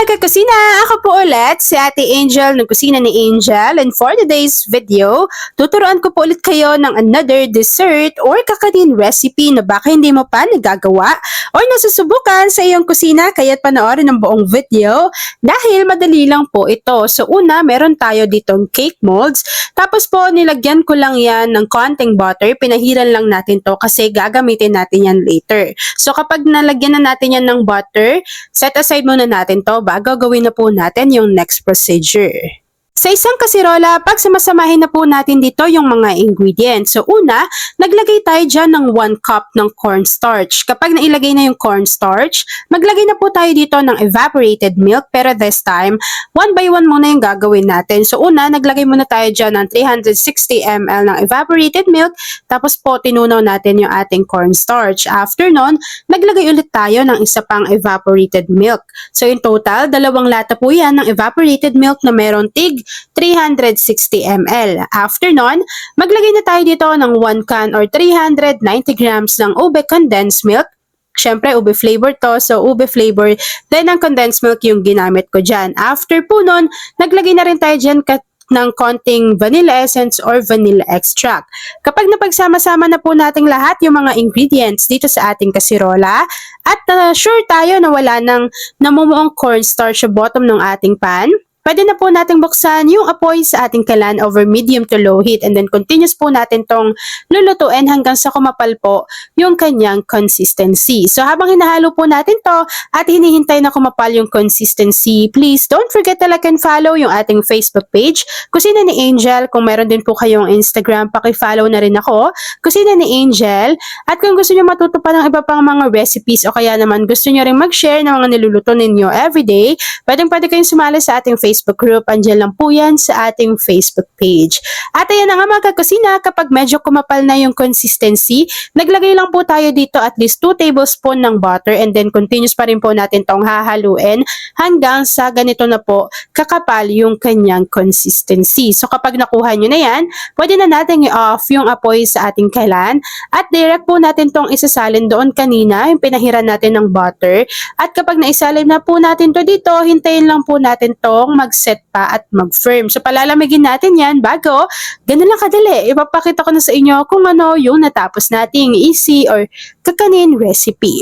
mga kakusina! Ako po ulit si Ate Angel ng Kusina ni Angel, and for today's video, tuturuan ko po ulit kayo ng another dessert or kakanin recipe na baka hindi mo pa nagagawa or nasusubukan sa iyong kusina, kaya't panoorin ang buong video dahil madali lang po ito. So una, meron tayo ditong cake molds, tapos po nilagyan ko lang yan ng konting butter, pinahiran lang natin to kasi gagamitin natin yan later. So kapag nalagyan na natin yan ng butter, set aside muna natin to bago gawin na po natin yung next procedure. Sa isang kasirola, pagsamasamahin na po natin dito yung mga ingredients. So una, naglagay tayo dyan ng 1 cup ng cornstarch. Kapag nailagay na yung cornstarch, maglagay na po tayo dito ng evaporated milk, pero this time, 1 by 1 muna yung gagawin natin. So una, naglagay muna tayo dyan ng 360 ml ng evaporated milk, tapos po tinunaw natin yung ating cornstarch. After nun, naglagay ulit tayo ng isa pang evaporated milk. So in total, 2 lata po yan ng evaporated milk na meron tig 360 ml. After nun, maglagay na tayo dito ng 1 can or 390 grams ng ube condensed milk. Siyempre, ube flavor to, so ube flavor, then ang condensed milk yung ginamit ko dyan. After po nun, naglagay na rin tayo dyan ng konting vanilla essence or vanilla extract. Kapag napagsama-sama na po nating lahat yung mga ingredients dito sa ating kasirola, at sure tayo na wala nang namumuong cornstarch sa bottom ng ating pan, pwede na po nating buksan yung apoy sa ating kalan over medium to low heat, and then continuous po natin tong lulutuin hanggang sa kumapal po yung kanyang consistency. So habang hinahalo po natin to at hinihintay na kumapal yung consistency, please don't forget to like and follow yung ating Facebook page, Kusina ni Angel. Kung meron din po kayong Instagram, paki-follow na rin ako, Kusina ni Angel. At kung gusto nyo matuto pa ng iba pang mga recipes o kaya naman gusto nyo rin mag-share ng mga niluluto ninyo everyday, pwede kayong sumali sa ating Facebook group. Andiyan lang po yan sa ating Facebook page. At ayan na nga mga kakusina, kapag medyo kumapal na yung consistency, naglagay lang po tayo dito at least 2 tablespoon ng butter, and then continuous pa rin po natin tong hahaluin hanggang sa ganito na po kakapal yung kanyang consistency. So kapag nakuha nyo na yan, pwede na natin i-off yung apoy sa ating kailan at direct po natin tong isasalin doon kanina, yung pinahiran natin ng butter. At kapag naisalin na po natin to dito, hintayin lang po natin tong mag-set pa at mag-firm. So palalamigin natin yan bago, ganun lang kadali. Ipapakita ko na sa inyo kung ano yung natapos nating easy or kakanin recipe.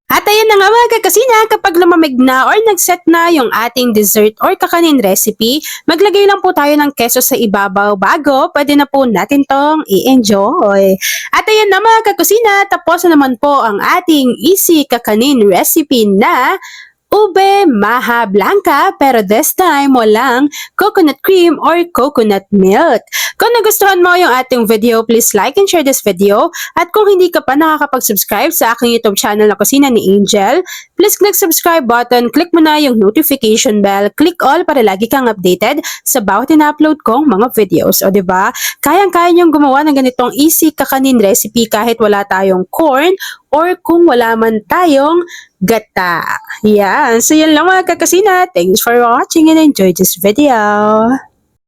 At ayan na nga mga kakasina, kapag lumamig na or nag-set na yung ating dessert or kakanin recipe, maglagay lang po tayo ng keso sa ibabaw bago pwede na po natin tong i-enjoy. At ayan na mga kakusina, tapos na naman po ang ating easy kakanin recipe na ube maha blanca, pero this time walang coconut cream or coconut milk. Kung nagustuhan mo yung ating video, please like and share this video. At kung hindi ka pa nakakapag-subscribe sa aking YouTube channel na Kusina ni Angel, please click subscribe button, click mo na yung notification bell, click all para lagi kang updated sa bawat in-upload kong mga videos. O diba, kayang-kaya niyong gumawa ng ganitong easy kakanin recipe kahit wala tayong corn or kung wala man tayong gata. Yan. So yan lang mga kakasina. Thanks for watching and enjoy this video.